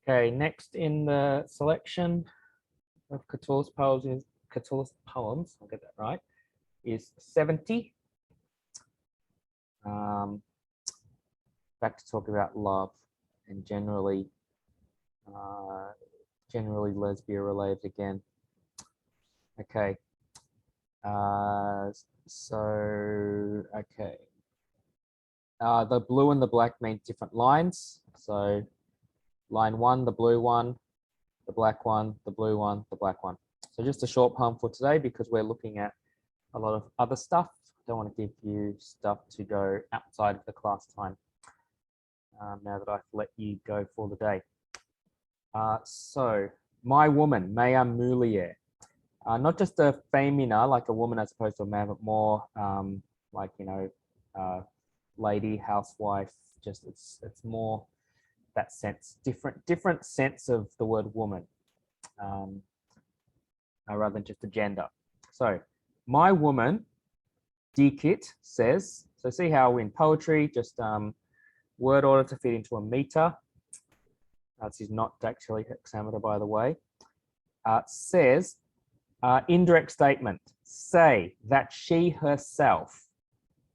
Okay, next in the selection of Catullus poems, I'll get that right, is 70. Back to talk about love and generally lesbian related again. Okay. The blue and the black mean different lines. So line 1, the blue one, the black one, the blue one, the black one. So just a short poem for today because we're looking at a lot of other stuff. I don't want to give you stuff to go outside of the class time now that I've let you go for the day. So, my woman, mea mulier. Not just a femina, like a woman as opposed to a man, but more like, you know, lady, housewife, just it's more that sense, different sense of the word woman rather than just a gender. So my woman, dicit, says, so see how in poetry, just word order to fit into a meter. This is not actually hexameter, by the way. Says, indirect statement, say that she herself,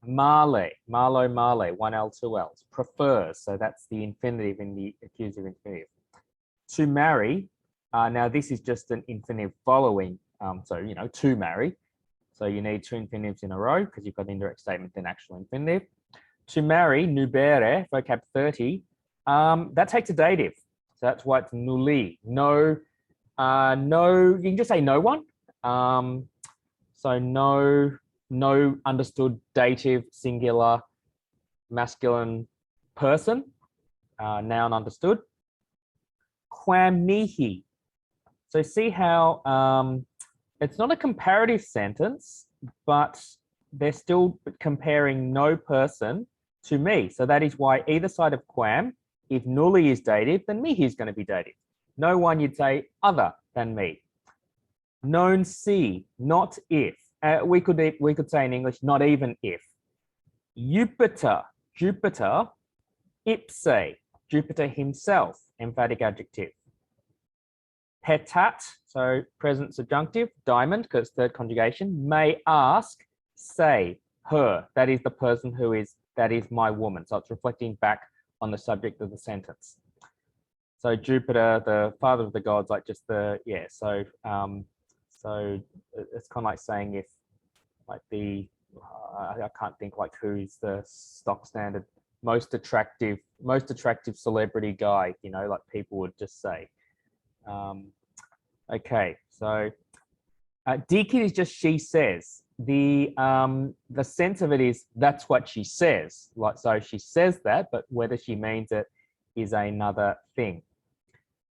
male, one L, two L's, prefers, so that's the infinitive in the accusative infinitive. To marry, now this is just an infinitive following, so, you know, to marry. So you need two infinitives in a row because you've got indirect statement, then actual infinitive. To marry, nubere, vocab 30, that takes a dative. So that's why it's nulli, no, you can just say no one. So no understood dative, singular, masculine person, noun understood. Quam mihi. So see how it's not a comparative sentence, but they're still comparing no person to me. So that is why either side of quam, if nulli is dative, then mihi is going to be dative. No one, you'd say other than me. Non si, not if. We could say in English, not even if. Jupiter, ipse, Jupiter himself, emphatic adjective. Petat, so present subjunctive, diamond, because third conjugation, may ask, say, her, that is the person that is my woman. So it's reflecting back on the subject of the sentence. So Jupiter, the father of the gods, like just the, yeah, so it's kind of like saying if, like the, I can't think like who's the stock standard most attractive celebrity guy, you know, like people would just say. Okay, so dicit is just she says. The sense of it is that's what she says. Like, so she says that, but whether she means it is another thing.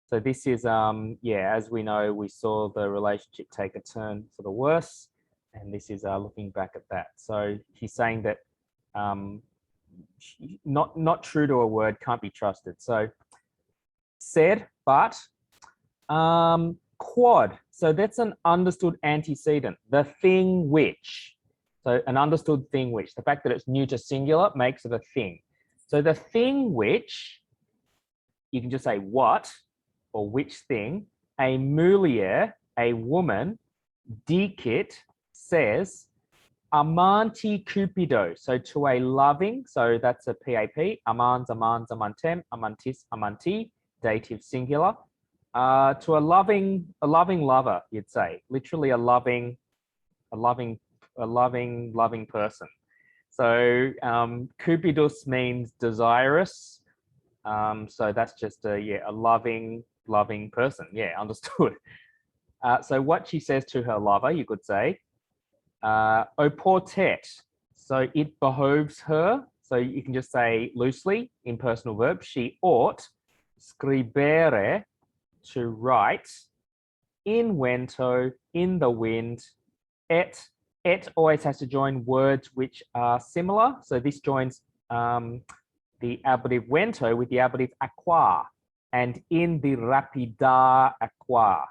So this is, yeah, as we know, we saw the relationship take a turn for the worse, and this is looking back at that. So he's saying that not true to a word, can't be trusted. So said, but quad. So that's an understood antecedent, the thing which. So an understood thing which. The fact that it's neuter singular makes it a thing. So the thing which, you can just say what, or which thing, a mulier, a woman, dicit, says, amanti cupido, so to a loving, so that's a PAP, amans, amantem, amantis, amanti, dative singular, to a loving lover, you'd say, literally a loving person. So cupidus means desirous, so that's just a loving person. Yeah, understood. So what she says to her lover, you could say, oportet, so it behoves her. So you can just say loosely, impersonal verb, she ought, scribere, to write, in vento, in the wind, et always has to join words which are similar. So this joins the ablative vento with the ablative aqua, and in the rapida aqua,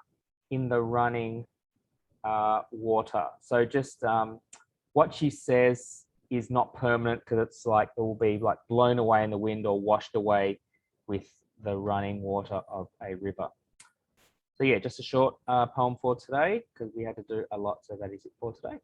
in the running water. So just what she says is not permanent because it's like it will be like blown away in the wind or washed away with the running water of a river. So yeah, just a short poem for today because we had to do a lot, so that is it for today.